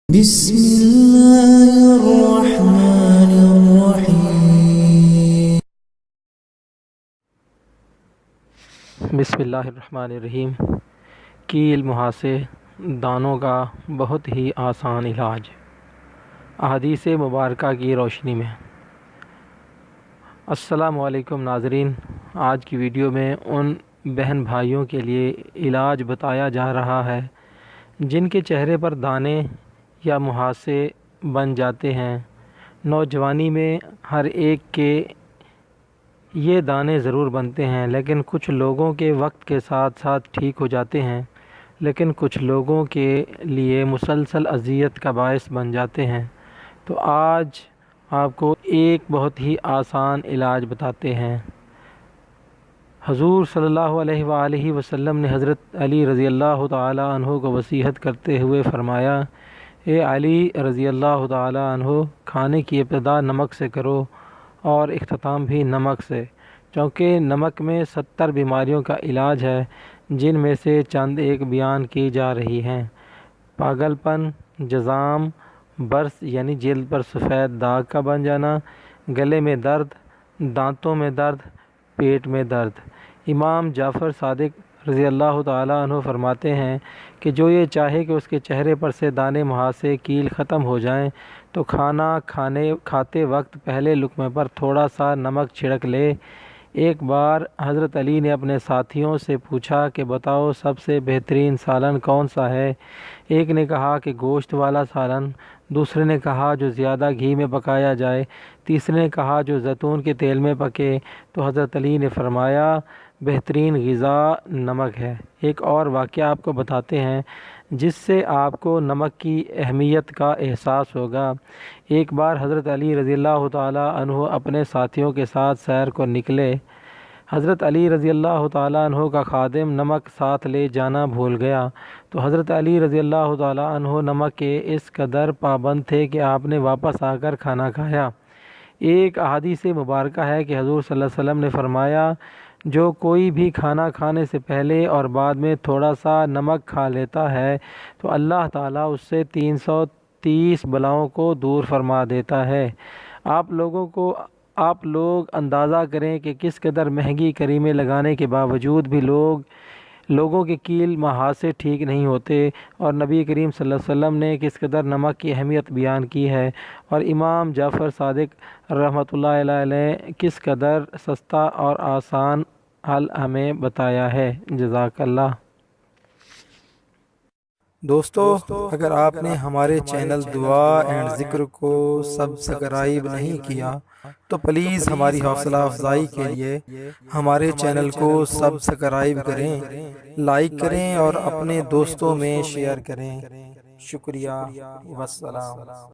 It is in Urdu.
بسم اللہ الرحمن الرحیم۔ بسم اللہ الرحمن الرحیم۔ کیل محاسے دانوں کا بہت ہی آسان علاج، احادیث مبارکہ کی روشنی میں۔ السلام علیکم ناظرین، آج کی ویڈیو میں ان بہن بھائیوں کے لیے علاج بتایا جا رہا ہے جن کے چہرے پر دانے یا محاسے بن جاتے ہیں۔ نوجوانی میں ہر ایک کے یہ دانے ضرور بنتے ہیں، لیکن کچھ لوگوں کے وقت کے ساتھ ساتھ ٹھیک ہو جاتے ہیں، لیکن کچھ لوگوں کے لیے مسلسل اذیت کا باعث بن جاتے ہیں۔ تو آج آپ کو ایک بہت ہی آسان علاج بتاتے ہیں۔ حضور صلی اللہ علیہ وآلہ وسلم نے حضرت علی رضی اللہ تعالی عنہ کو وصیت کرتے ہوئے فرمایا، اے علی رضی اللہ تعالی عنہ، کھانے کی ابتدا نمک سے کرو اور اختتام بھی نمک سے، چونکہ نمک میں 70 بیماریوں کا علاج ہے، جن میں سے چند ایک بیان کی جا رہی ہیں۔ پاگل پن، جذام، برس یعنی جلد پر سفید داغ کا بن جانا، گلے میں درد، دانتوں میں درد، پیٹ میں درد۔ امام جعفر صادق رضی اللہ تعالیٰ عنہ فرماتے ہیں کہ جو یہ چاہے کہ اس کے چہرے پر سے دانے محاسے کیل ختم ہو جائیں تو کھانا کھاتے وقت پہلے لقمے پر تھوڑا سا نمک چھڑک لے۔ ایک بار حضرت علی نے اپنے ساتھیوں سے پوچھا کہ بتاؤ سب سے بہترین سالن کون سا ہے؟ ایک نے کہا کہ گوشت والا سالن، دوسرے نے کہا جو زیادہ گھی میں پکایا جائے، تیسرے نے کہا جو زیتون کے تیل میں پکے۔ تو حضرت علی نے فرمایا بہترین غذا نمک ہے۔ ایک اور واقعہ آپ کو بتاتے ہیں جس سے آپ کو نمک کی اہمیت کا احساس ہوگا۔ ایک بار حضرت علی رضی اللہ تعالیٰ عنہ اپنے ساتھیوں کے ساتھ سیر کو نکلے۔ حضرت علی رضی اللہ تعالیٰ عنہ کا خادم نمک ساتھ لے جانا بھول گیا، تو حضرت علی رضی اللہ تعالیٰ عنہ نمک کے اس قدر پابند تھے کہ آپ نے واپس آ کر کھانا کھایا۔ ایک احادیث مبارکہ ہے کہ حضور صلی اللہ علیہ وسلم نے فرمایا، جو کوئی بھی کھانا کھانے سے پہلے اور بعد میں تھوڑا سا نمک کھا لیتا ہے تو اللہ تعالیٰ اس سے 330 بلاؤں کو دور فرما دیتا ہے۔ آپ لوگ اندازہ کریں کہ کس قدر مہنگی کریمیں لگانے کے باوجود بھی لوگوں کے کیل محاسے ٹھیک نہیں ہوتے، اور نبی کریم صلی اللہ علیہ وسلم نے کس قدر نمک کی اہمیت بیان کی ہے، اور امام جعفر صادق رحمۃ اللہ علیہ نے کس قدر سستا اور آسان حل ہمیں بتایا ہے۔ جزاک اللہ۔ دوستو، اگر آپ نے ہمارے چینل دعا اینڈ ذکر کو سبسکرائب نہیں کیا تو پلیز ہماری حوصلہ افزائی کے لیے ہمارے چینل کو سبسکرائب کریں، لائک کریں اور اپنے دوستوں میں شیئر کریں۔ شکریہ، والسلام۔